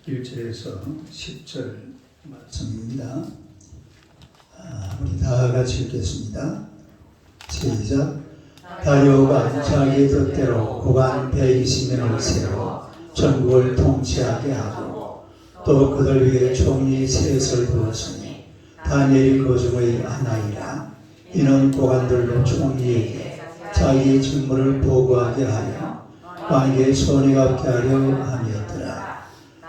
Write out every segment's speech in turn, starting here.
1절에서 10절 말씀입니다. 우리 다 같이 읽겠습니다. 시작. 다리오가 자기 뜻대로 고관 120명을 세워 전국을 통치하게 하고 또 그들 위에 총리 셋을 두었으니 다니엘이 그 중의 하나이라. 이는 고관들로 총리에게 자기 직무를 보고하게 하여 왕에게 손해가 없게 하려 함이었더라.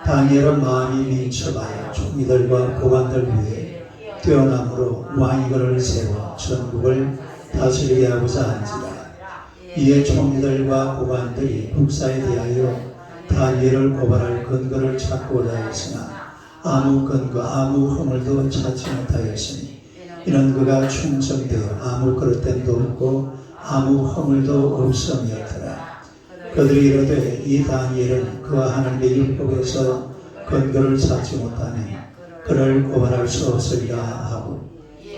다니엘은 마음이 민첩하여 총리들과 고관들 위에 뛰어남으로 왕이 그를 세워 전국을 다스리게 하고자 한지라. 이에 총리들과 고관들이 국사에 대하여 다니엘을 고발할 근거를 찾고자 했으나 아무 근거 아무 허물도 찾지 못하였으니 이는 그가 충성되어 아무 그릇됨도 없고 아무 허물도 없음이었더라. 그들이 이르되 이 다니엘은 그와 하나님의 율법에서 근거를 찾지 못하니 그를 고발할 수 없으리라 하고,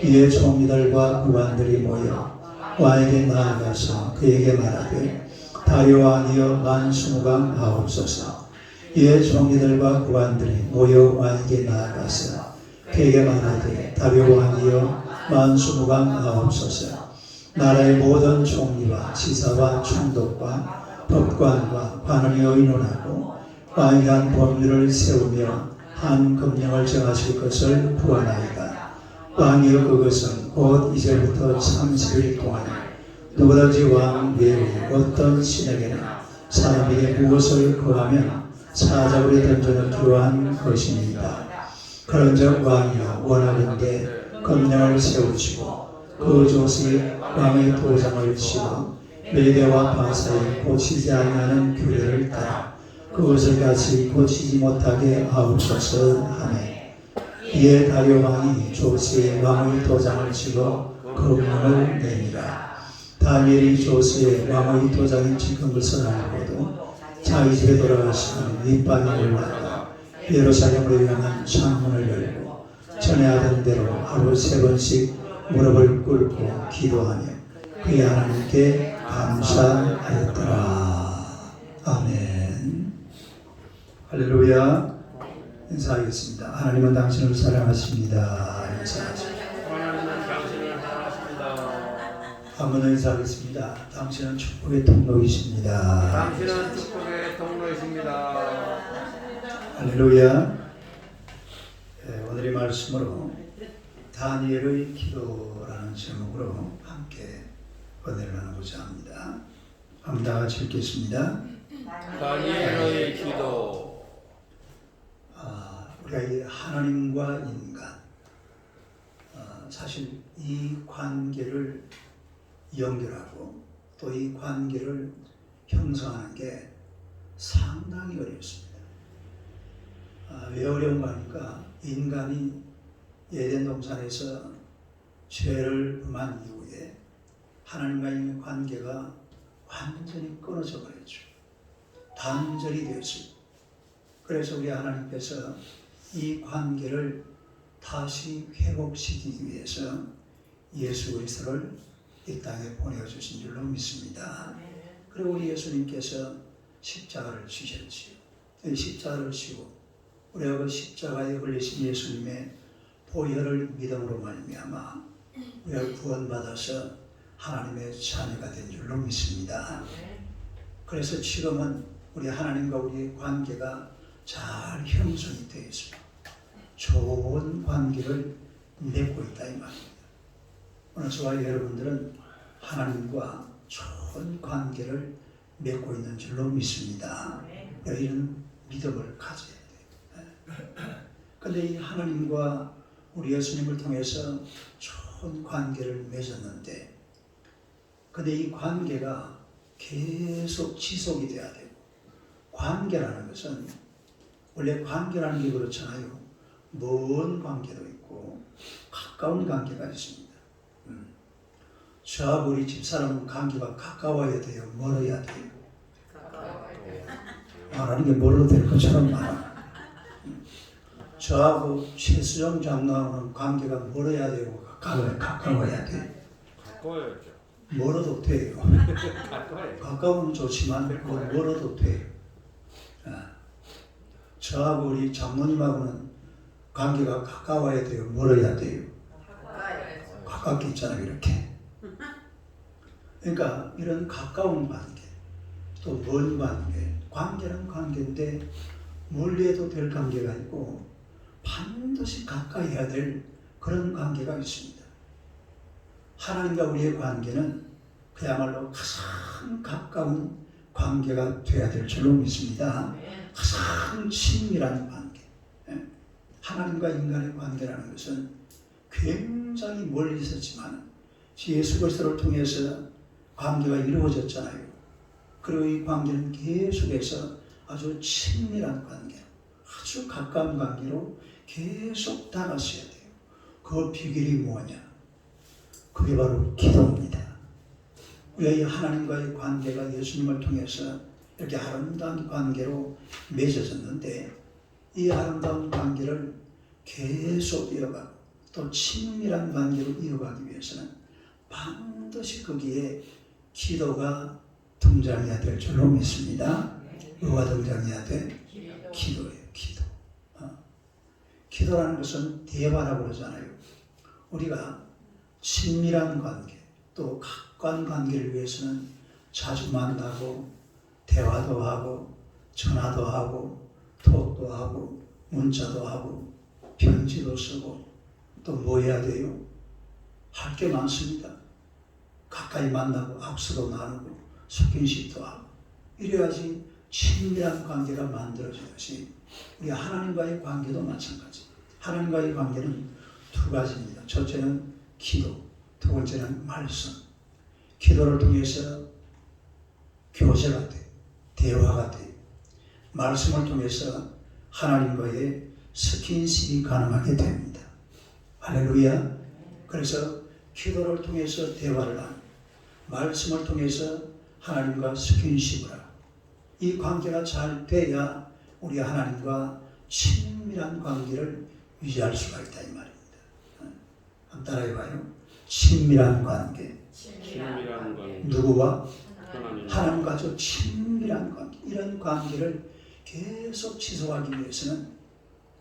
이에 총리들과 국왕들이 모여 왕에게 나아가서 그에게 말하되 다리오 왕이여 만수무강 하옵소서. 이에 총리들과 국왕들이 모여 왕에게 나아가서 그에게 말하되 다리오 왕이여 만수무강 하옵소서. 나라의 모든 총리와 지사와 총독과 법관과 관원이 의논하고 왕이 한 법률을 세우며 한 금령을 정하실 것을 구하나이다. 왕이여 그것은 곧 이제부터 30일 동안 누구든지 왕 외에 어떤 신에게나 사람에게 무엇을 구하면 사자굴에 던져는 주한 것입니다. 그런즉 왕이여 원하건대 금령을 세우시고 그 조서에 왕의 도장을 치고 메대와 바사에 고치지 아니하는 규례를 따라 그것을 같이 고치지 못하게 하옵소서 하매, 이에 다리오 왕이 조서에 왕의 도장을 치고 금령을 내니라. 다니엘이 조서에 왕의 도장이 찍은 것을 알고도 자기 집에 돌아가시는 윗방에 올라가 예루살렘으로 향한 창문을 열고 전에 하던 대로 하루 3번씩 무릎을 꿇고 기도하며 그의 하나님께 감사하였더라. 아멘. 할렐루야. 인사하겠습니다. 하나님은 당신을 사랑하십니다. 인사하십니다. 하나님은 당신을 사랑하십니다. 한번 인사하겠습니다. 당신은 축복의 통로이십니다. 당신은 축복의 통로이십니다. 할렐루야. 오늘의 말씀으로 다니엘의 기도라는 제목으로 함께 은혜를 나누고자 합니다. 한번 다 같이 읽겠습니다. 다니엘의 기도. 우리가 이 하나님과 인간, 사실 이 관계를 연결하고 또 이 관계를 형성하는 게 상당히 어렵습니다. 왜 어려운가 하니까 인간이 에덴 동산에서 죄를 범한 이후에 하나님과의 관계가 완전히 끊어져 버렸죠. 단절이 되었습니다. 그래서 우리 하나님께서 이 관계를 다시 회복시키기 위해서 예수 그리스도를 이 땅에 보내주신 줄로 믿습니다. 그리고 우리 예수님께서 십자가를 지셨지요. 십자가를 지고 우리가 그 십자가에 걸리신 예수님의 보혈을 믿음으로 말미암아 우리가 구원받아서 하나님의 자녀가 된 줄로 믿습니다. 그래서 지금은 우리 하나님과 우리의 관계가 잘 형성이 되어 있습니다. 좋은 관계를 맺고 있다 이 말입니다. 오늘 저와 여러분들은 하나님과 좋은 관계를 맺고 있는 줄로 믿습니다. 이런 믿음을 가져야 돼요. 그런데 이 하나님과 우리 예수님을 통해서 좋은 관계를 맺었는데, 근데 이 관계가 계속 지속이 돼야 되고, 관계라는 것은 원래 관계라는 게 그렇잖아요. 먼 관계도 있고 가까운 관계가 있습니다. 저하고 우리 집사람은 관계가 가까워야 돼요? 멀어야 돼요? 말하는 게 멀어도 될 것처럼 말합니다. 저하고 최수정 장로하고는 관계가 멀어야 되고 가까워야 돼요? 가까워야죠. 멀어도 돼요. 가까워야죠. 가까우면 좋지만 멀어도 돼요. 저하고 우리 장모님하고는 관계가 가까워야 돼요? 멀어야 돼요? 가깝게 있잖아요, 이렇게. 그러니까 이런 가까운 관계, 또 먼 관계, 관계는 관계인데 멀리 해도 될 관계가 있고 반드시 가까이 해야 될 그런 관계가 있습니다. 하나님과 우리의 관계는 그야말로 가장 가까운 관계가 되어야 될 줄로 믿습니다. 가장 친밀한 관계. 하나님과 인간의 관계라는 것은 굉장히 멀리 있었지만 예수 그리스도를 통해서 관계가 이루어졌잖아요. 그리고 이 관계는 계속해서 아주 친밀한 관계, 아주 가까운 관계로 계속 다가서야 돼요. 그 비결이 뭐냐? 그게 바로 기도입니다. 우리가 하나님과의 관계가 예수님을 통해서 이렇게 아름다운 관계로 맺어졌는데 이 아름다운 관계를 계속 이어가고 또 친밀한 관계로 이어가기 위해서는 반드시 거기에 기도가 등장해야 될 줄로 믿습니다. 뭐가 등장해야 돼? 기도예요. 기도. 기도라는 것은 대화라고 그러잖아요. 우리가 친밀한 관계 또 가까운 관계를 위해서는 자주 만나고 대화도 하고 전화도 하고 톡도 하고 문자도 하고 편지도 쓰고 또 뭐 해야 돼요? 할 게 많습니다. 가까이 만나고 악수도 나누고 스킨십도 하고 이래야지 친밀한 관계가 만들어지듯이 우리 하나님과의 관계도 마찬가지. 하나님과의 관계는 두 가지입니다. 첫째는 기도, 두 번째는 말씀. 기도를 통해서 교제가 돼, 대화가 돼. 말씀을 통해서 하나님과의 스킨십이 가능하게 됩니다. 할렐루야. 그래서 기도를 통해서 대화를 하고 말씀을 통해서 하나님과 스킨십을 하고 이 관계가 잘 돼야 우리 하나님과 친밀한 관계를 유지할 수가 있다 이 말입니다. 한번 따라해봐요. 친밀한 관계. 친밀한 관계. 누구와? 하나님. 하나님과 아주 친밀한 관계. 이런 관계를 계속 지속하기 위해서는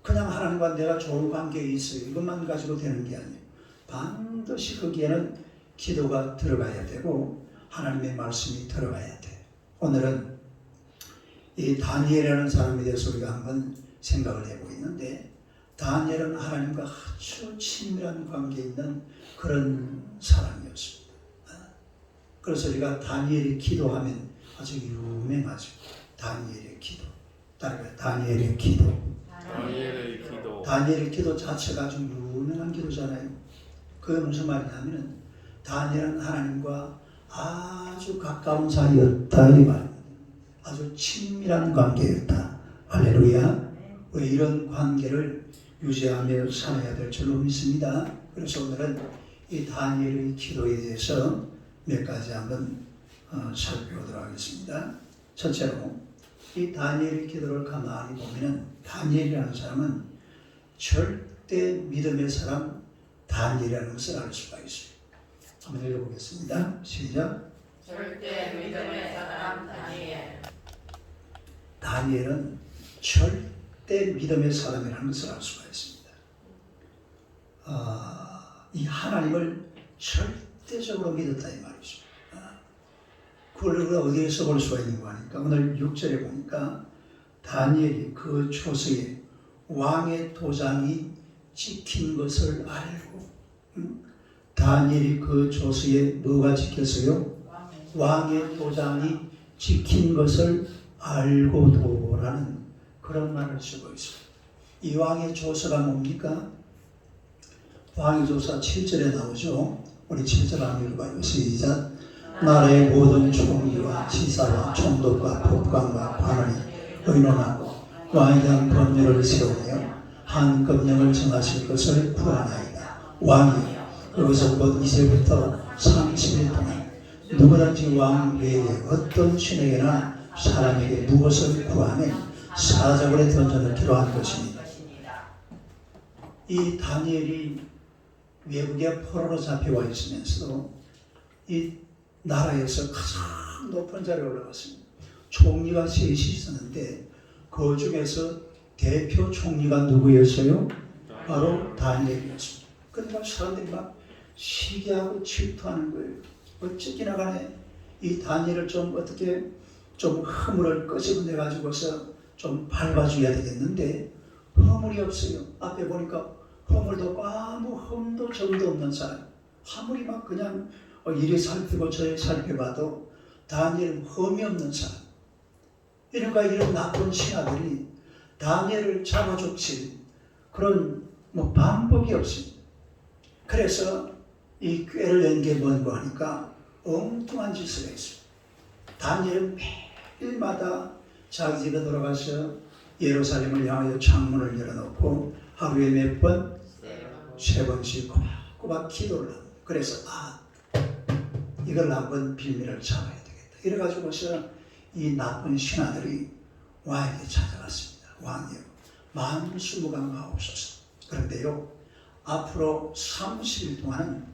그냥 하나님과 내가 좋은 관계에 있어요. 이것만 가지고 되는 게 아니에요. 반드시 거기에는 기도가 들어가야 되고 하나님의 말씀이 들어가야 돼요. 오늘은 이 다니엘이라는 사람에 대해서 우리가 한번 생각을 해보고 있는데 다니엘은 하나님과 아주 친밀한 관계에 있는 그런 사람이었습니다. 그래서 우리가 다니엘이 기도하면 아주 유명하죠. 다니엘의 기도. 따라가요. 다니엘의 기도. 다니엘의 기도. 다니엘의 기도 자체가 아주 유명한 기도잖아요. 그게 무슨 말이냐면 다니엘은 하나님과 아주 가까운 사이였다 이 말입니다. 아주 친밀한 관계였다. 할렐루야. 왜 이런 관계를 유지하며 살아야 될 줄로 믿습니다. 그래서 오늘은 이 다니엘의 기도에 대해서 몇 가지 한번 살펴보도록 하겠습니다. 첫째로 이 다니엘의 기도를 가만히 보면 다니엘이라는 사람은 절대 믿음의 사람 다니엘이라는 것을 알 수가 있어요. 한번 읽어보겠습니다. 시작. 절대 믿음의 사람 다니엘. 다니엘은 절대 믿음의 사람이라는 것을 알 수가 있습니다. 이 하나님을 절대적으로 믿었다 이 말이죠. 그걸 우리가 어디에서 볼 수가 있는 거 아닙니까? 오늘 6절에 보니까 다니엘이 그 초서에 왕의 도장이 찍힌 것을 알고 다니엘이 그 초서에 뭐가 찍혔어요? 왕의 도장이 찍힌 것을 알고도라는 그런 말을 쓰고 있습니다. 이 왕의 조서가 뭡니까? 왕의 조서 7절에 나오죠. 우리 7절 한번 읽어봐요. 시작. 나라의 모든 총리와 지사와 총독과 법관과 관원이 의논하고 왕에 대한 법률을 세우며 한 법령을 정하실 것을 구하나이다. 왕이 그것을 곧 이제부터 30일 동안 누구든지 왕 외에 어떤 신에게나 사람에게 무엇을 구하면 사자굴에 던져넣기로 한 것입니다. 이 다니엘이 외국에 포로로 잡혀와 있으면서도 이 나라에서 가장 높은 자리에 올라갔습니다. 총리가 셋이 있었는데 그 중에서 대표 총리가 누구였어요? 바로 다니엘이었습니다. 그러니까 사람들이 막 시기하고 질투하는 거예요. 어쨌거나 간에 이 다니엘을 좀 어떻게 좀 허물을 끄집어내 가지고서 좀 밟아줘야 되겠는데 허물이 없어요. 앞에 보니까 허물도 아무 흠도 점도 없는 사람. 아무리 막 그냥 이리 살피고 저리 살펴봐도 다니엘은 흠이 없는 사람. 이런가 이런 나쁜 신하들이 다니엘을 잡아줬지 그런 방법이 없습니다. 그래서 이 꾀를 낸 게 뭔가 하니까 엉뚱한 짓을 했습니다. 다니엘은 매일마다 자기 집에 돌아가서 예루살렘을 향하여 창문을 열어놓고 하루에 몇 번? 3번씩 꼬박꼬박 기도를 합니다. 그래서 이걸 한번 빌미를 잡아야 되겠다. 이래가지고서 이 나쁜 신하들이 왕에게 찾아갔습니다. 왕이요, 만수무강하옵소서. 그런데요, 앞으로 30일 동안은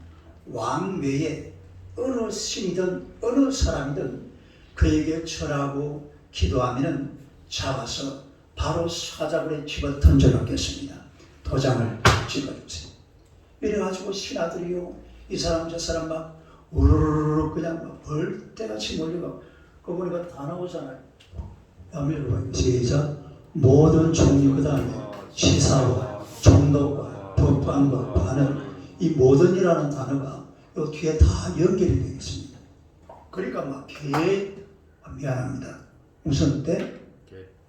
왕 외에 어느 신이든 어느 사람이든 그에게 절하고 기도하면 잡아서 바로 사자굴에 집어 던져놓겠습니다. 도장을 찍어주세요. 이래가지고 신하들이요, 이 사람 저 사람 막 우르르르 그냥 막 벌떼같이 몰려가. 그거 보니까 다 나오잖아요. 다음에 시작. 모든 종류 그 다음에 시사와 종로와 법관과 반을, 이 모든이라는 단어가 요 뒤에 다 연결이 되어 있습니다. 그러니까 막 미안합니다. 무슨 때?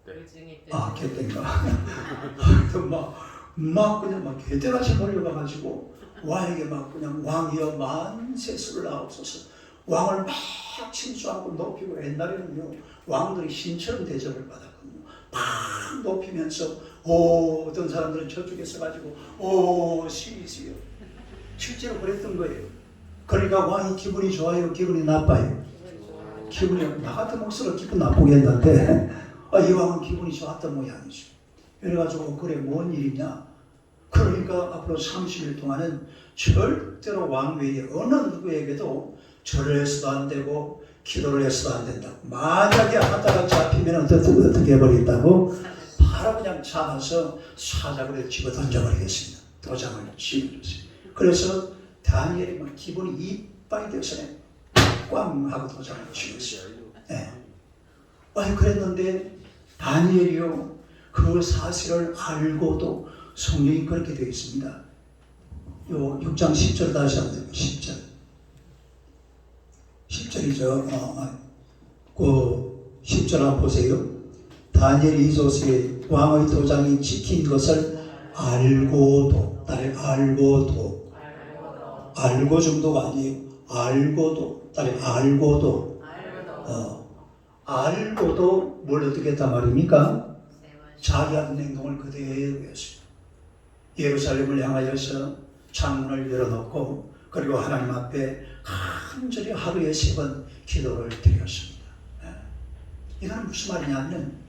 개떼인가? 하여튼 막 그냥 막 개떼같이 몰려가가지고 왕에게 막 그냥 왕이여 만세수를 하옵소서. 왕을 막 친수하고 높이고, 옛날에는요 왕들이 신처럼 대접을 받았거든요. 막 높이면서 어떤 사람들은 저쪽에 서가지고 시리시요. 실제로 그랬던 거예요. 그러니까 왕이 기분이 좋아요, 기분이 나빠요? 기분이, 나 같은 목소리가 기분 나쁘겠는데 이 왕은 기분이 좋았던 모양이죠. 그래가지고 그래 뭔 일이냐? 그러니까 앞으로 30일 동안은 절대로 왕 외에 어느 누구에게도 절을 해서도 안 되고 기도를 해서도 안 된다고. 만약에 하다가 잡히면 어떻게 해버린다고? 바로 그냥 잡아서 사자굴에 집어 던져버리겠습니다. 도장을 찍어주세요. 그래서 다니엘이 막 기분이 이빨이 되어서 꽝 하고 도장을 찍었어요. 네. 그랬는데 다니엘이요, 그 사실을 알고도 성경이 그렇게 되어 있습니다. 요 6장 10절 다시 한번 해요. 10절이죠. 그 10절 한번 보세요. 다니엘이 이소스의 왕의 도장이 찍힌 것을 알고도, 알고 정도가 아니에요. 알고도 뭘 어떻게 했단 말입니까? 자기 하던 행동을 그대로 했습니다. 예루살렘을 향하여서 창문을 열어놓고, 그리고 하나님 앞에 간절히 하루에 3번 기도를 드렸습니다. 이건 무슨 말이냐면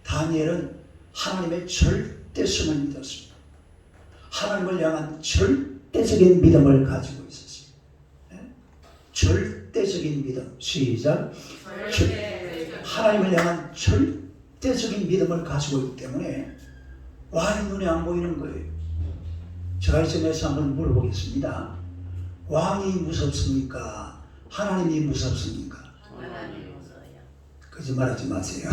다니엘은 하나님의 절대성을 믿었습니다. 하나님을 향한 절대적인 믿음을 가지고 있었습니다. 절대적인 믿음. 시작. 하나님을 향한 절대적인 믿음을 가지고 있기 때문에 왕의 눈에 안 보이는 거예요. 제가 이쯤에서 한번 물어보겠습니다. 왕이 무섭습니까? 하나님이 무섭습니까? 하나님 무서워요. 거짓말하지 마세요.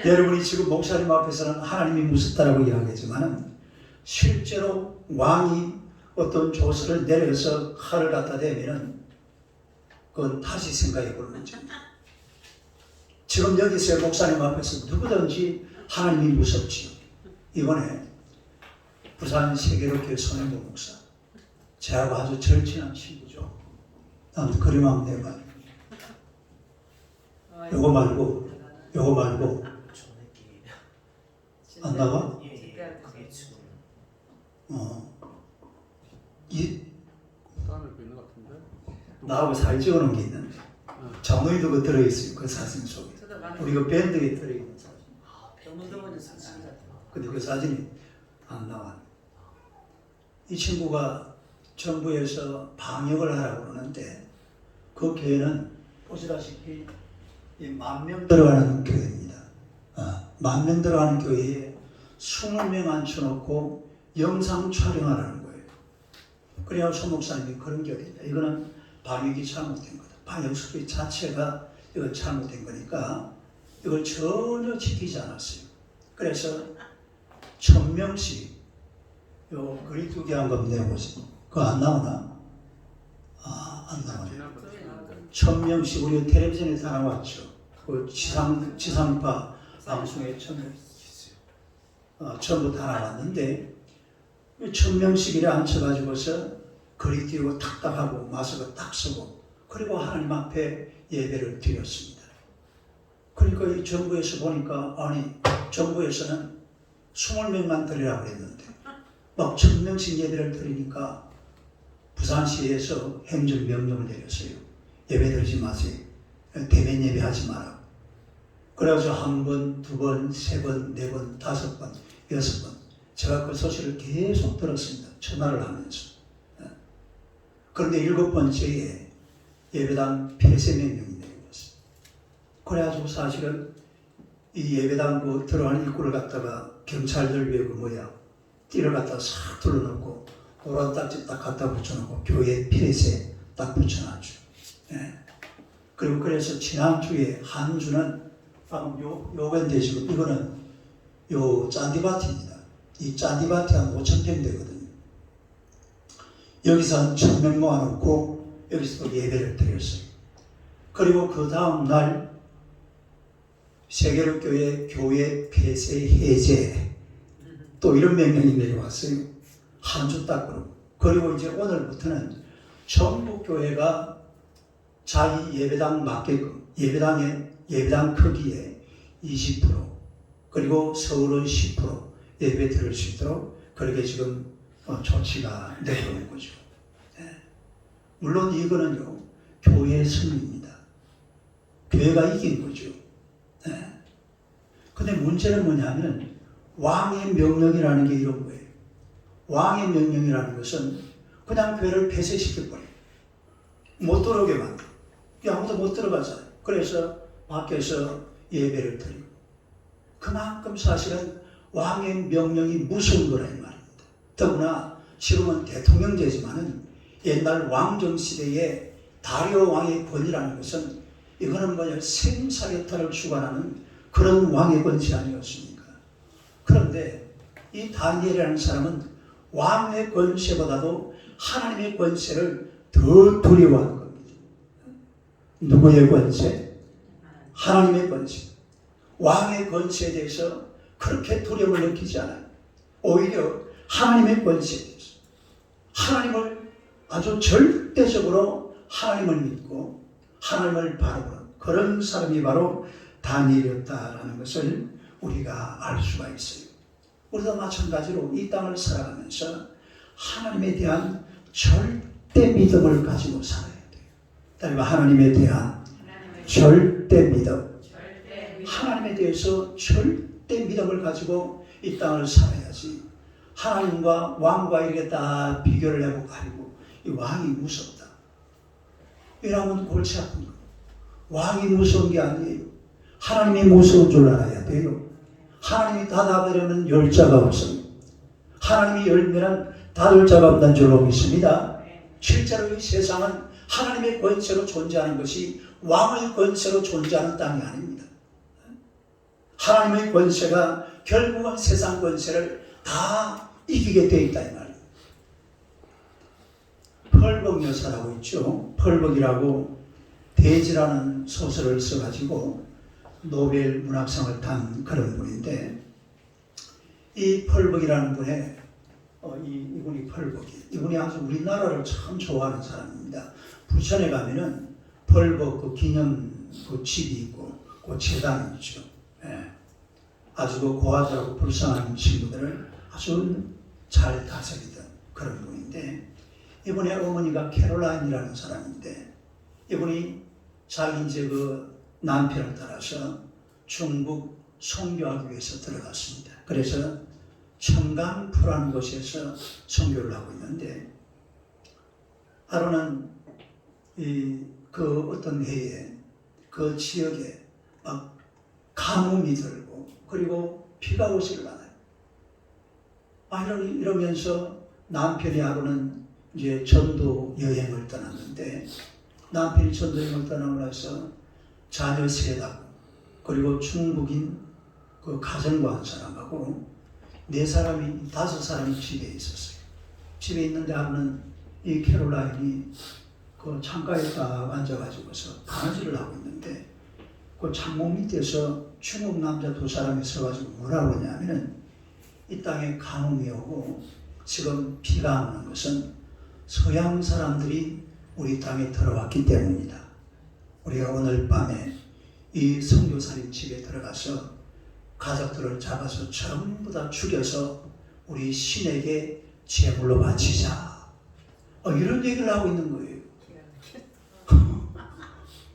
여러분이 지금 목사님 앞에서는 하나님이 무섭다라고 이야기하지만 실제로 왕이 어떤 조서를 내려서 칼을 갖다 대면은 그건 다시 생각해 볼 문제입니다. 지금 여기서 목사님 앞에서 누구든지 하나님이 무섭지요. 이번에 부산 세계로교회 손해보 목사, 저하고 아주 절친한 친구죠. 나도 그림 한번 내봐. 요거 말고 안 나와? 다음에 뵙는 것 같은데? 나하고 사진 찍어놓은 게 있는데 정의도 그 들어있어요. 그 사진 속에 우리 그 밴드에 들어있는 사진. 근데 그 사진이 안 나와. 이 친구가 정부에서 방역을 하라고 그러는데 그 교회는 보시다시피 10,000명 들어가는 교회입니다. 10,000명 들어가는 교회에 20명 앉혀놓고 영상 촬영하라는 거예요. 그래야 소 목사님이 그런 게 어디냐. 이거는 방역이 잘못된 거다. 방역수칙 자체가 이건 잘못된 거니까 이걸 전혀 지키지 않았어요. 그래서 1,000명씩 요 글이 2개 한 번 내보세요. 그거 안 나오나? 안 나오네. 1,000명씩 우리 텔레비전에 다 나왔죠. 그 지상파 방송에 전부 다 나왔는데 1,000명씩 이래 앉혀가지고서 거리 띄우고 탁탁하고 마스크 딱 쓰고 그리고 하나님 앞에 예배를 드렸습니다. 그러니까 이 정부에서 보니까 아니 정부에서는 20명만 드리라고 그랬는데 막 1,000명씩 예배를 드리니까 부산시에서 행정명령을 내렸어요. 예배 드리지 마세요. 대면 예배하지 마라. 그래가지고 1번, 2번, 3번, 4번, 5번, 6번 제가 그 소식을 계속 들었습니다. 전화를 하면서. 그런데 7번째에 예배당 폐쇄 명령이 내려왔어요. 그래가지고 사실은 이 예배당 그 들어가는 입구를 갖다가 경찰들 외고 띠를 갖다가 싹 둘러놓고 노란 딱지 딱 갖다 붙여놓고 교회 폐쇄 딱 붙여놨죠. 그리고 그래서 지난주에 한 주는 방금 요건데 지금 이거는 요 잔디밭입니다. 이 잔디밭이 한 5,000평 되거든요. 여기서 한 1,000명 모아놓고 여기서 또 예배를 드렸어요. 그리고 그 다음 날 세계로교회 교회 폐쇄 해제 또 이런 명령이 내려왔어요. 한 주 딱 그러고. 그리고 이제 오늘부터는 전국 교회가 자기 예배당 맞게끔 예배당 크기에 20% 그리고 서울은 10% 예배 드릴 수 있도록 그렇게 지금 조치가 내려오는 거죠. 물론 이거는요 교회의 승리입니다. 교회가 이긴 거죠. 근데 문제는 뭐냐면 왕의 명령이라는 게 이런 거예요. 왕의 명령이라는 것은 그냥 교회를 폐쇄시켜버려요. 못 들어오게 만들어. 아무도 못 들어가잖아요. 그래서 밖에서 예배를 드리고. 그만큼 사실은 왕의 명령이 무서운 거라 이 말입니다. 더구나 지금은 대통령제지만은 옛날 왕정시대의 다리오 왕의 권위라는 것은 이거는 생사계탈을 주관하는 그런 왕의 권세 아니었습니까? 그런데 이 다니엘이라는 사람은 왕의 권세보다도 하나님의 권세를 더 두려워하는 겁니다. 누구의 권세? 하나님의 권세. 왕의 권세에 대해서 그렇게 두려움을 느끼지 않아요. 오히려 하나님의 권세에 대해서 하나님을 아주 절대적으로 하나님을 믿고 하나님을 바라보는 그런 사람이 바로 다니엘이었다라는 것을 우리가 알 수가 있어요. 우리도 마찬가지로 이 땅을 살아가면서 하나님에 대한 절대 믿음을 가지고 살아야 돼요. 그러니까 하나님에 대한 절대 믿음. 하나님에 대해서 절대 믿음을 가지고 이 땅을 살아야지. 하나님과 왕과 이렇게 다 비교를 해보고 가지고 이 왕이 무섭다. 이러면 골치 아픈 거예요. 왕이 무서운 게 아니에요. 하나님이 무서운 줄 알아야 돼요. 하나님이 닫아버리면 열 자가 없어요. 하나님이 열면 닫을 자가 없다는 줄로 믿습니다. 실제로 이 세상은 하나님의 권세로 존재하는 것이 왕의 권세로 존재하는 땅이 아닙니다. 하나님의 권세가 결국은 세상 권세를 다 이기게 되어 있다 이 말이에요. 펄벅 여사라고 있죠. 펄벅이라고 대지라는 소설을 써가지고 노벨 문학상을 탄 그런 분인데 이 펄벅이라는 분의 이분이 펄벅이 이분이 아주 우리나라를 참 좋아하는 사람입니다. 부천에 가면은 펄벅 그 기념 그 집이 있고 그 재단이 있죠. 아주 그 고아들하고 불쌍한 친구들을 아주 잘 다스리던 그런 분인데 이분의 어머니가 캐롤라인이라는 사람인데 이분이 자기 이제 그 남편을 따라서 중국 선교하기 위해서 들어갔습니다. 그래서 청강포라는 곳에서 선교를 하고 있는데 하루는 그 어떤 해에 그 지역에 막 가뭄이 들고 그리고 비가 오지를 않아요. 이러면서 남편이하고는 이제 전도 여행을 떠났는데, 남편이 전도 여행을 떠나고 나서 자녀 셋하고 그리고 중국인 그 가정부 한 사람하고 다섯 사람이 집에 있었어요. 집에 있는데 하루는 이 캐롤라인이 그 창가에 딱 앉아가지고서 바느질을 하고 있는데, 그 창문 밑에서 중국 남자 두 사람이 서가지고 뭐라고 하냐면은, 이 땅에 가뭄이 오고 지금 비가 안 오는 것은 서양 사람들이 우리 땅에 들어왔기 때문이다. 우리가 오늘 밤에 이 선교사님 집에 들어가서 가족들을 잡아서 전부 다 죽여서 우리 신에게 제물로 바치자. 이런 얘기를 하고 있는 거예요.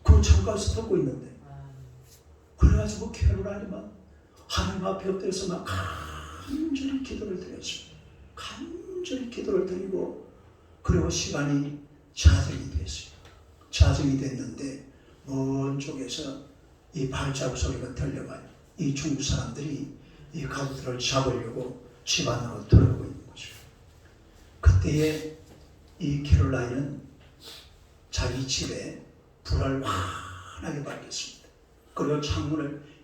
그 창가에서 듣고 있는데, 그래가지고 캐롤라인이 막 하나님 앞에 엎드려서 막 간절히 기도를 드렸습니다. 간절히 기도를 드리고, 그리고 시간이 자정이 됐어요. 자정이 됐는데 먼 쪽에서 이 발자국 소리가 들려가요. 이 중국 사람들이 이 가족들을 잡으려고 집 안으로 들어오고 있는 거죠. 그때에 이 캐롤라인은 자기 집에 불을 환하게 밝혔습니다. 그리고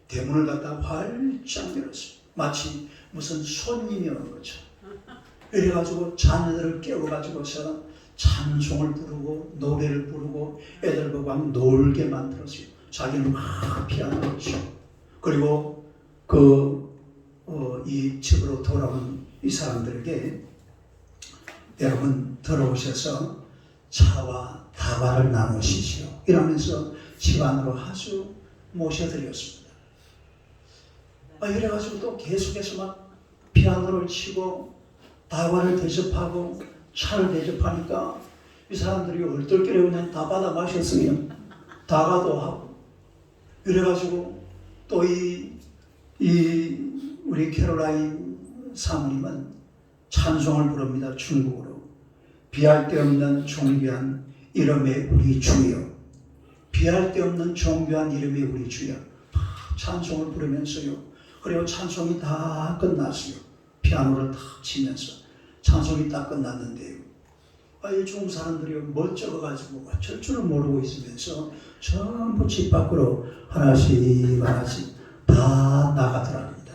대문을 갖다 활짝 열었습니다. 마치 무슨 손님이 오는 거죠. 이래가지고 자녀들을 깨워가지고서 찬송을 부르고 노래를 부르고 애들 막 놀게 만들었어요. 자기는 막 피아노를 치고, 그리고 이 집으로 돌아온 이 사람들에게 여러분 들어오셔서 차와 다과를 나누시지요. 이러면서 집 안으로 아주 모셔드렸습니다. 이래가지고 또 계속해서 막 피아노를 치고 다과를 대접하고 차를 대접하니까 이 사람들이 얼떨결에 그냥 다 받아 마셨어요. 다과도 하고. 이래가지고 또 우리 캐롤라인 사모님은 찬송을 부릅니다. 중국어로. 비할 데 없는 존귀한 이름의 우리 주여. 비할 데 없는 존귀한 이름의 우리 주여. 찬송을 부르면서요. 그리고 찬송이 다 끝났어요. 피아노를 탁 치면서 찬송이 딱 끝났는데요. 이 중국 사람들이 멋쩍어가지고 어쩔 줄을 모르고 있으면서 전부 집 밖으로 하나씩 다 나가더랍니다.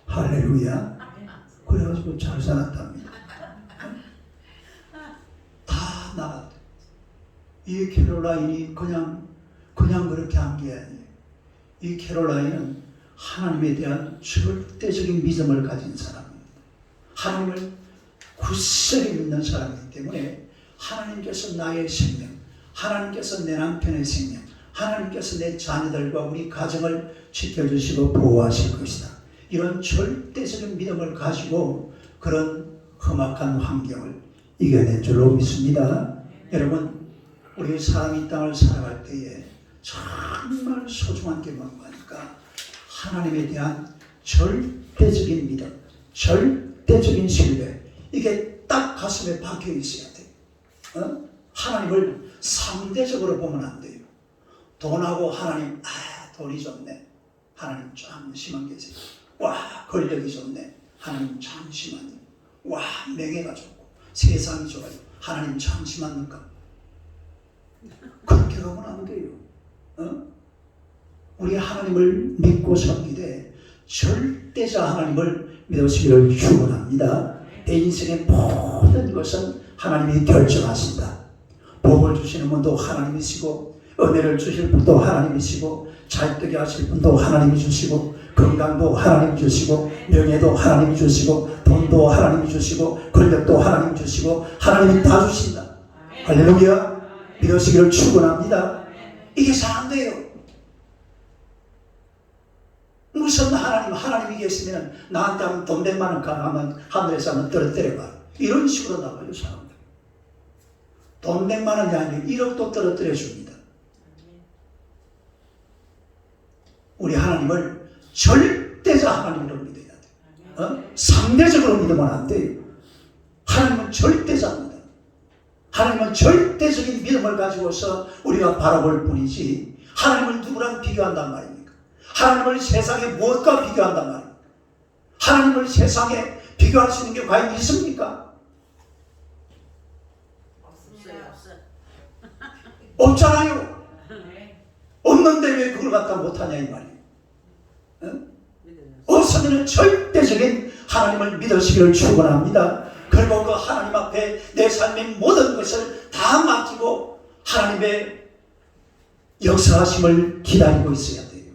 할렐루야. 그래가지고 잘 살았답니다. 다 나갔대. 이 캐롤라인이 그냥 그렇게 한 게 아니에요. 이 캐롤라인은 하나님에 대한 절대적인 믿음을 가진 사람입니다. 하나님을 굳세게 믿는 사람이기 때문에 하나님께서 나의 생명, 하나님께서 내 남편의 생명, 하나님께서 내 자녀들과 우리 가정을 지켜주시고 보호하실 것이다. 이런 절대적인 믿음을 가지고 그런 험악한 환경을 이겨낸 줄로 믿습니다. 여러분, 우리 사람이 이 땅을 살아갈 때에 정말 소중한 게 뭔가 하니까 하나님에 대한 절대적인 믿음, 절대적인 신뢰, 이게 딱 가슴에 박혀 있어야 돼요. 하나님을 상대적으로 보면 안 돼요. 돈하고 하나님, 돈이 좋네. 하나님 참 심한 계세요. 와, 권력이 좋네. 하나님 참 심하네. 와, 명예가 좋고 세상이 좋아요. 하나님 참 심합니까? 그렇게 가면 안 돼요. 우리 하나님을 믿고 섬기되 절대자 하나님을 믿으시기를 축원합니다. 내 인생의 모든 것은 하나님이 결정하신다. 복을 주시는 분도 하나님이시고, 은혜를 주실 분도 하나님이시고, 잘 되게 하실 분도 하나님이 주시고, 건강도 하나님이 주시고, 명예도 하나님이 주시고, 돈도 하나님이 주시고, 권력도 하나님이 주시고, 하나님이 다 주신다. 할렐루야. 믿으시기를 축원합니다. 이게 잘 안 돼요. 무슨 하나님이 계시면 나한테 하면 돈 100만 원 가면 하늘에서 한번 떨어뜨려봐. 이런 식으로 나가요, 사람들. 돈 100만 원이 아니고 1억도 떨어뜨려 줍니다. 우리 하나님을 절대적 하나님으로 믿어야 돼요. 상대적으로 믿으면 안 돼요. 하나님은 절대자입니다. 하나님은 절대적인 믿음을 가지고서 우리가 바라볼 뿐이지, 하나님을 누구랑 비교한단 말입니까? 하나님을 세상에 무엇과 비교한단 말이에요? 하나님을 세상에 비교할 수 있는 게 과연 있습니까? 없어요. 없잖아요. 없는데 왜 그걸 갖다 못하냐 이 말이에요. 응? 없으면 절대적인 하나님을 믿으시기를 축원합니다. 그리고 그 하나님 앞에 내 삶의 모든 것을 다 맡기고 하나님의 역사하심을 기다리고 있어야 돼요.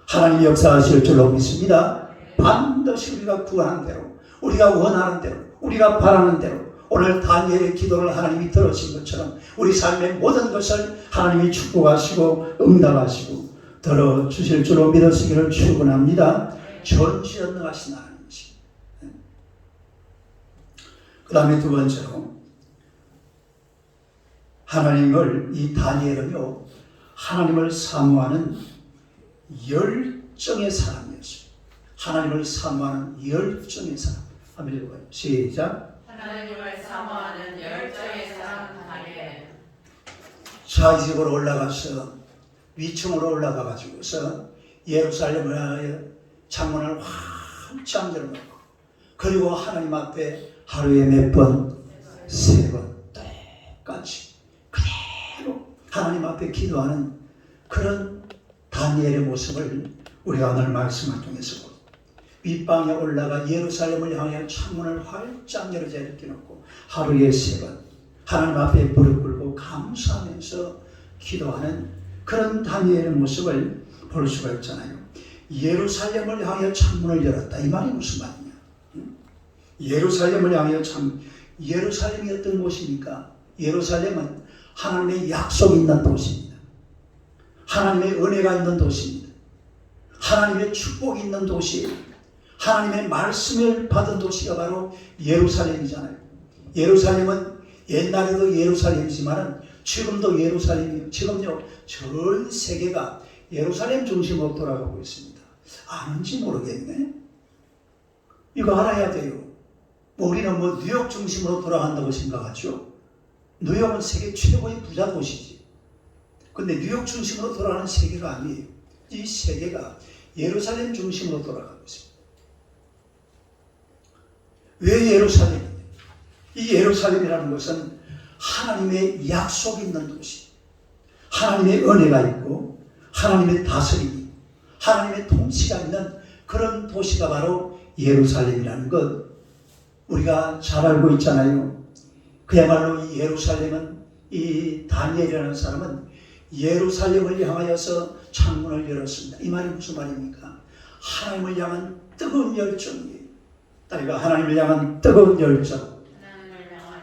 하나님이 역사하실 줄로 믿습니다. 반드시 우리가 구하는 대로, 우리가 원하는 대로, 우리가 바라는 대로 오늘 다니엘의 기도를 하나님이 들으신 것처럼 우리 삶의 모든 것을 하나님이 축복하시고 응답하시고 들어주실 줄로 믿으시기를 축원합니다. 전지전능하신 하나님이십니다. 그 다음에 두 번째로 하나님을 이 다니엘은요 하나님을 사모하는 열정의 사람이었어요. 하나님을 사모하는 열정의 사람. 한번 읽어봐요. 시작. 하나님을 사모하는 열정의 사람 다니엘. 자, 이 집으로 올라가서 위층으로 올라가 가지고서 예루살렘을 향하여 창문을 활짝 열어놓고 그리고 하나님 앞에 하루에 몇 번? 3번 똑같이 그대로 하나님 앞에 기도하는 그런 다니엘의 모습을 우리가 오늘 말씀을 통해서 보고 윗방에 올라가 예루살렘을 향해 창문을 활짝 열어져 이렇게 놓고 하루에 3번 하나님 앞에 무릎 꿇고 감사하면서 기도하는 그런 다니엘의 모습을 볼 수가 있잖아요. 예루살렘을 향해 창문을 열었다. 이 말이 무슨 말이냐? 예루살렘을 향해 예루살렘이 어떤 곳입니까? 예루살렘은 하나님의 약속이 있는 도시입니다. 하나님의 은혜가 있는 도시입니다. 하나님의 축복이 있는 도시예요. 하나님의 말씀을 받은 도시가 바로 예루살렘이잖아요. 예루살렘은 옛날에도 예루살렘이지만 지금도 예루살렘이에요. 지금요 전 세계가 예루살렘 중심으로 돌아가고 있습니다. 아는지 모르겠네. 이거 알아야 돼요. 우리는 뉴욕 중심으로 돌아간다고 생각하죠. 뉴욕은 세계 최고의 부자 도시지. 근데 뉴욕 중심으로 돌아가는 세계가 아니에요. 이 세계가 예루살렘 중심으로 돌아가고 있습니다. 왜 예루살렘이냐? 이 예루살렘이라는 것은 하나님의 약속이 있는 도시, 하나님의 은혜가 있고 하나님의 다스림이, 하나님의 통치가 있는 그런 도시가 바로 예루살렘이라는 것 우리가 잘 알고 있잖아요. 그야말로 이 예루살렘은 이 다니엘이라는 사람은 예루살렘을 향하여서 창문을 열었습니다. 이 말이 무슨 말입니까? 하나님을 향한 뜨거운 열정이에요. 그러니까 하나님을 향한 뜨거운 열정.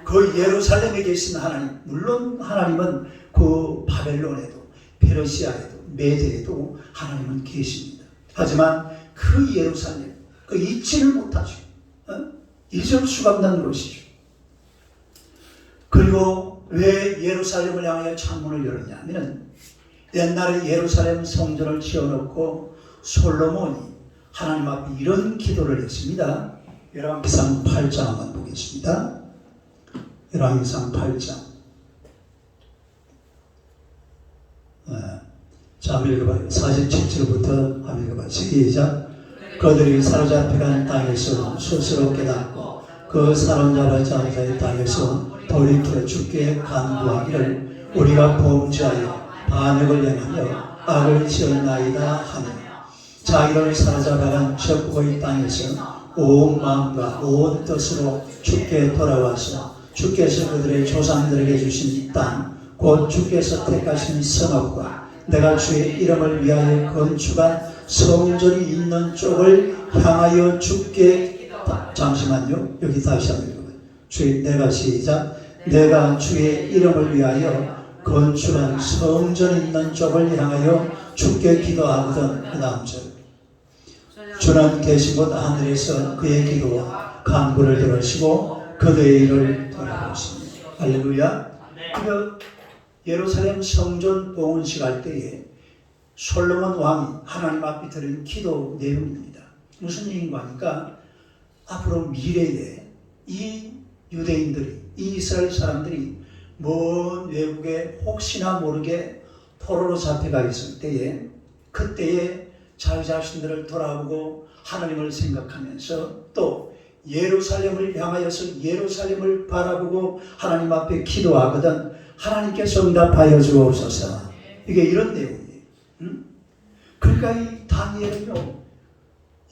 그 예루살렘에 계신 하나님, 물론 하나님은 그 바벨론에도 페르시아에도 메대에도 하나님은 계십니다. 하지만 그 예루살렘, 그 잊지를 못하죠. 잊을 수가 없는 것이죠. 그리고 왜 예루살렘을 향하여 창문을 열었냐 하면 옛날에 예루살렘 성전을 지어놓고 솔로몬이 하나님 앞에 이런 기도를 했습니다. 열왕기상 8장 한번 보겠습니다. 열왕기상 8장. 자, 한번 읽어봐요. 47절부터 한번 읽어봐요. 시작. 그들이 사로잡혀간 땅에서 스스로 깨닫고 그 사로잡아 자의 땅에서 돌이켜 주께 간구하기를 우리가 범죄하여 반역을 행하며 악을 지었나이다 하며 자기를 사로잡아간 적국의 땅에서 온 마음과 온 뜻으로 주께 돌아와서 주께서 그들의 조상들에게 주신 땅 곧 주께서 택하신 성읍과 내가 주의 이름을 위하여 건축한 성전이 있는 쪽을 향하여 주께 잠시만요. 여기 다시 한번 읽어봐요. 내가 시작. 내가 주의 이름을 위하여 건축한 성전이 있는 쪽을 향하여 주께 기도하거든. 그 다음 절. 주는 계신 곳 하늘에서 그의 기도와 간구를 들으시고 그들의 일을 돌아보십니다. 할렐루야. 그 예루살렘 성전 봉헌식 할 때에 솔로몬 왕이 하나님 앞에 드린 기도 내용입니다. 무슨 얘기인가 하니까 앞으로 미래에 이 유대인들이, 이 이스라엘 사람들이 먼 외국에 혹시나 모르게 포로로 잡혀가 있을 때에 그때에 자기 자신들을 돌아보고 하나님을 생각하면서 또 예루살렘을 향하여서 예루살렘을 바라보고 하나님 앞에 기도하거든 하나님께서 응답하여 주옵소서. 이게 이런 내용이에요. 그러니까 이 다니엘은요,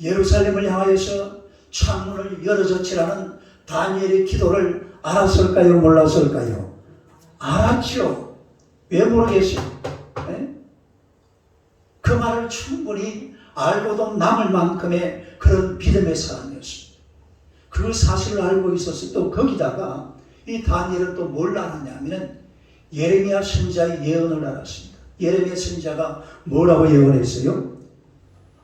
예루살렘을 향하여서 창문을 열어젖히라는 다니엘의 기도를 알았을까요? 몰랐을까요? 알았죠. 왜 모르겠어요? 네? 그 말을 충분히 알고도 남을 만큼의 그런 믿음의 사람이었습니다. 그 사실을 알고 있어서 또 거기다가 이 다니엘은 또 뭘 알았냐면 예레미야 선지자의 예언을 알았습니다. 예레미야 선지자가 뭐라고 예언했어요?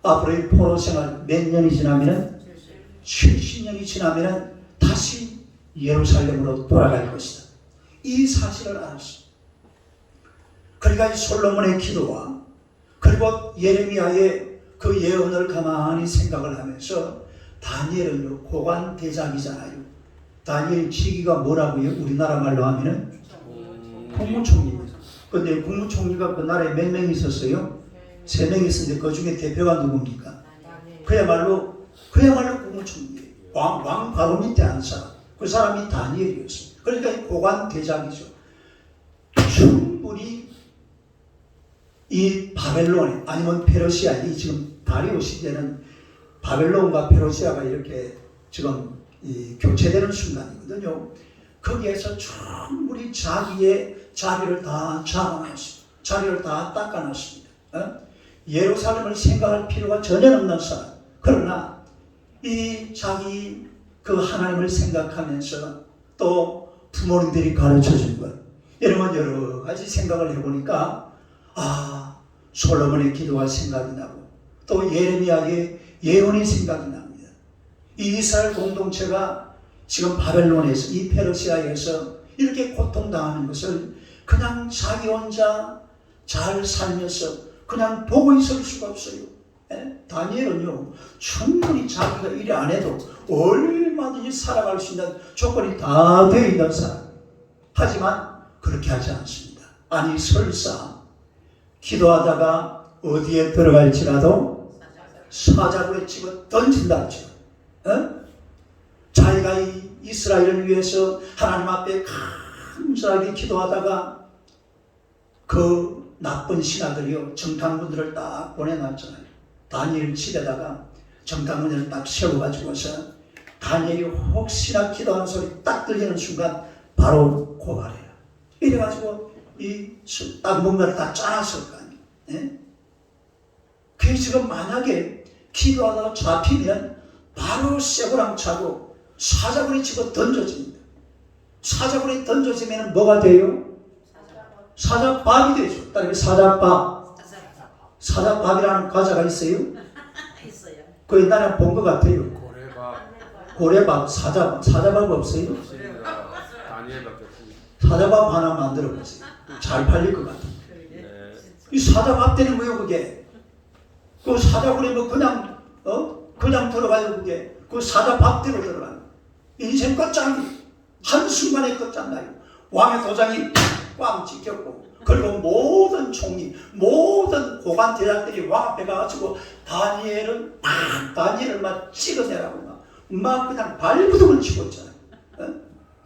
앞으로의 포로 생활 몇 년이 지나면 70년이 지나면 다시 예루살렘으로 돌아갈 것이다. 이 사실을 알았습니다. 그러니까 이 솔로몬의 기도와 그리고 예레미야의 그 예언을 가만히 생각을 하면서 다니엘은요, 고관대장이잖아요. 다니엘 직위가 뭐라고요? 우리나라 말로 하면은 국무총리입니다. 근데 국무총리가 그 나라에 몇 명 있었어요? 3명 있었는데 그 중에 대표가 누굽니까? 그야말로 국무총리예요. 왕 바로 밑에 한 사람. 그 사람이 다니엘이었습니다. 그러니까 고관대장이죠. 충분히 이 바벨론에 아니면 페르시아, 이 지금 다리오 시대는 바벨론과 페르시아가 이렇게 지금 교체되는 순간이거든요. 거기에서 충분히 자기의 자리를 다 잡아놨습니다. 자리를 다 닦아놨습니다. 예루살렘을 생각할 필요가 전혀 없는 사람. 그러나 이 자기 그 하나님을 생각하면서 또 부모님들이 가르쳐준 것, 이런 여러 가지 생각을 해보니까 솔로몬의 기도가 생각이 나고 또 예레미야의 예언이 생각이 납니다. 이 이스라엘 공동체가 지금 바벨론에서 이 페르시아에서 이렇게 고통당하는 것을 그냥 자기 혼자 잘 살면서 그냥 보고 있을 수가 없어요. 다니엘은요, 충분히 자기가 일 안 해도 얼마든지 살아갈 수 있는 조건이 다 되어 있는 사람. 하지만 그렇게 하지 않습니다. 아니 설사 기도하다가 어디에 들어갈지라도 사자굴에 집어 던진다 할지라도 자기가 이 이스라엘을 위해서 하나님 앞에 간절하게 기도하다가 그 나쁜 신하들이요, 정탐꾼들을 딱 보내놨잖아요. 다니엘 집에다가 정탐꾼들을 딱 세워가지고서 다니엘이 혹시나 기도하는 소리 딱 들리는 순간 바로 고발해요. 이래가지고 딱 뭔가를 다 짜놨을 거 아니에요. 그게 지금 만약에 기도하다가 잡히면 바로 쇠고랑 차고 사자굴에 집어 던져집니다. 사자굴에 던져지면 뭐가 돼요? 사자밥이 되죠. 따라서 사자밥. 사자밥이라는 과자가 있어요? 있어요. 그 옛날에 본 것 같아요. 고래밥, 사자밥 없어요? 다니엘밖에 없습니다. 사자밥 하나 만들어 보세요. 잘 팔릴 것 같아요. 이 사자밥 되는 거예요, 그게. 그 사자굴에 뭐 그냥 들어가요, 그게. 그 사자밥대로 들어가요. 인생 끝장이 한순간에 끝장나요. 왕의 도장이 꽝 찍혔고, 그리고 모든 총리, 모든 고관 대장들이 왕 앞에 가가지고 다니엘을 막 찍어내라고 막 그냥 발부둥을 치고 있잖아요.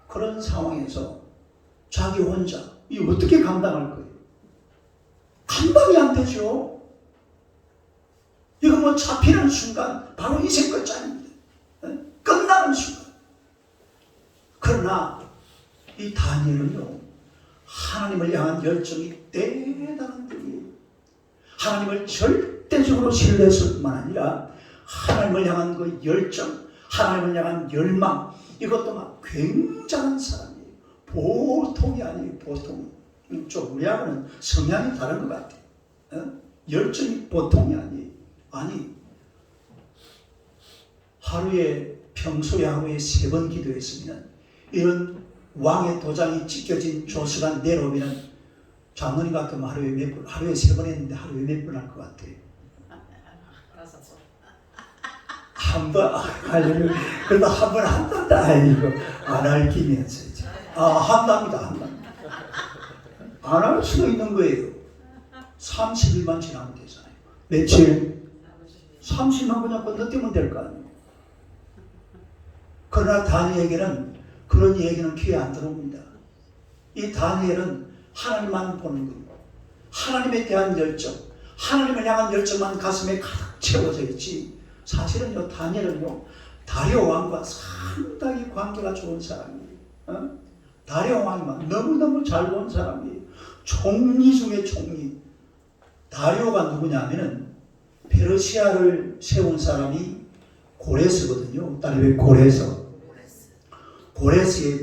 그런 상황에서 자기 혼자 이 어떻게 감당할 거예요? 감당이 안 되죠. 이거 뭐 잡히는 순간 바로 인생 끝장입니다. 끝나는 순간. 그러나 이 다니엘은요, 하나님을 향한 열정이 대단한 분이에요. 하나님을 절대적으로 신뢰했을 뿐만 아니라 하나님을 향한 그 열정, 하나님을 향한 열망, 이것도 막 굉장한 사람이에요. 보통이 아니에요. 보통. 좀 우리하고는 성향이 다른 것 같아요. 열정이 보통이 아니에요. 아니, 평소에 하루에 3번 기도했으면 이런 왕의 도장이 찍혀진 조서가 내려오면 장로님 같으면 하루에 3번 했는데 하루에 몇 번 할 것 같아요? 한 번 하려면 그래도 한 번 한단다. 아이고, 안 할 김이었어요. 한답니다. 안 할 수도 있는 거예요. 30일만 지나면 되잖아요. 며칠? 30만 그냥 건너뛰면 될 거 아니에요. 그러나 다니엘에게는 그런 얘기는 귀에 안 들어옵니다. 이 다니엘은 하나님만 보는 거예요. 하나님에 대한 열정, 하나님을 향한 열정만 가슴에 가득 채워져 있지. 사실은요, 다니엘은요, 다리오 왕과 상당히 관계가 좋은 사람이에요. 다리오 왕이만 너무너무 잘 본 사람이에요. 총리 중에 총리. 다리오가 누구냐면은 페르시아를 세운 사람이 고레스거든요. 딸이 왜 고레스? 고레스의